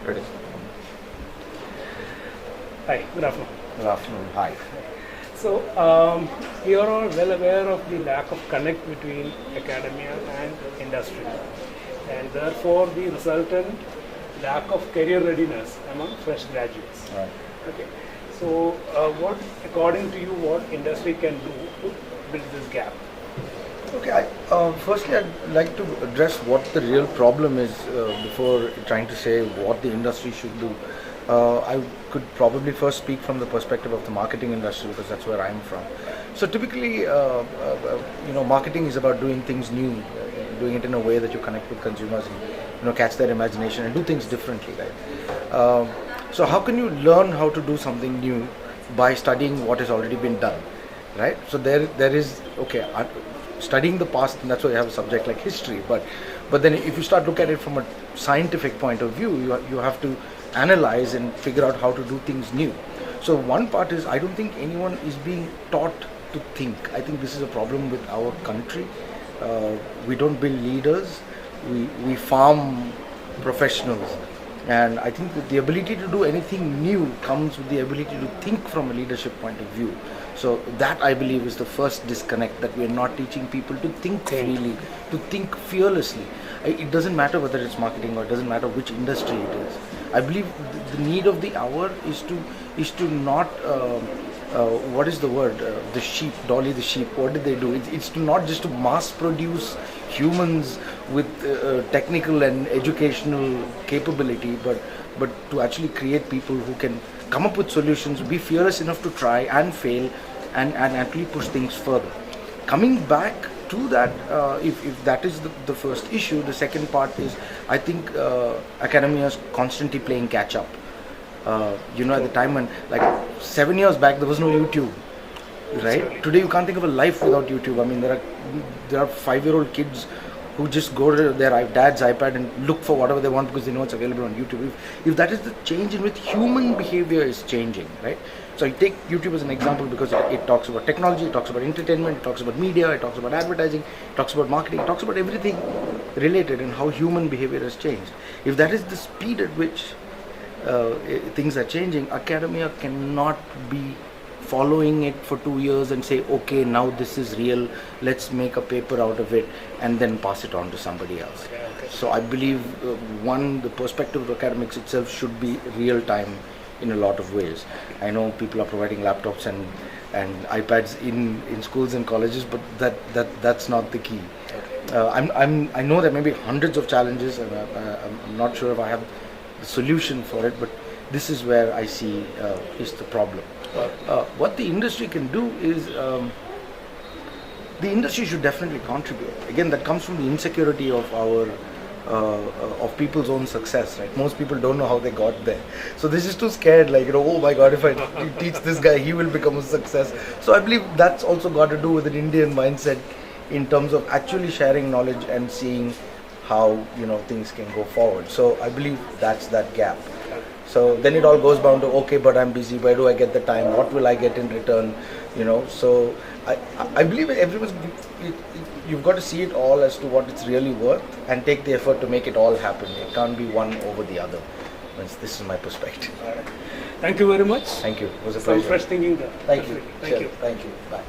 Ready. Hi, good afternoon. Good afternoon. Hi. So, you are all well aware of the lack of connect between academia and industry, and therefore the resultant lack of career readiness among fresh graduates. Right. Okay. So, what, according to you, what industry can do to bridge this gap? Okay. Firstly, I'd like to address what the real problem is before trying to say what the industry should do. I could probably first speak from the perspective of the marketing industry because that's where I'm from. So typically, marketing is about doing things new, doing it in a way that you connect with consumers and catch their imagination and do things differently, right? So how can you learn how to do something new by studying what has already been done, right? So there is studying the past, and that's why you have a subject like history. But then if you start looking at it from a scientific point of view, you have to analyze and figure out how to do things new. So one part is I don't think anyone is being taught to think. I think this is a problem with our country. We don't build leaders. We farm professionals. And I think that the ability to do anything new comes with the ability to think from a leadership point of view. So that, I believe, is the first disconnect, that we are not teaching people to think freely, to think fearlessly. It doesn't matter whether it's marketing or it doesn't matter which industry it is. I believe the need of the hour is to not what is the word? The sheep, Dolly the sheep. What did they do? It's to not just to mass produce humans with technical and educational capability, but to actually create people who can come up with solutions, be fearless enough to try and fail, and actually push things further. Coming back to that, if that is the first issue, the second part is I think academia is constantly playing catch up. At the time when, like 7 years back, there was no YouTube, right? Today you can't think of a life without YouTube. I mean, there are 5-year-old kids who just go to their dad's iPad and look for whatever they want because they know it's available on YouTube. If that is the change in which human behavior is changing, right? So I take YouTube as an example because it talks about technology, it talks about entertainment, it talks about media, it talks about advertising, it talks about marketing, it talks about everything related and how human behavior has changed. If that is the speed at which things are changing, academia cannot be following it for 2 years and say, okay, now this is real, let's make a paper out of it and then pass it on to somebody else. So I believe, the perspective of academics itself should be real time in a lot of ways. I know people are providing laptops and iPads in schools and colleges, but that's not the key. I know there may be hundreds of challenges, and I'm not sure if I have the solution for it, but this is where I see is the problem. What the industry can do is, the industry should definitely contribute. Again, that comes from the insecurity of of people's own success, right? Most people don't know how they got there, so they're just too scared, like, oh my god, if I teach this guy, he will become a success. So I believe that's also got to do with an Indian mindset in terms of actually sharing knowledge and seeing how things can go forward. So I believe that's that gap. So then it all goes down to, okay, but I'm busy, where do I get the time, what will I get in return, so I believe you've got to see it all as to what it's really worth and take the effort to make it all happen. It can't be one over the other. This is my perspective. Thank you very much. Thank you. It was a Some pleasure. fresh thinking there. Thank you. Thank you. Thank you. Bye.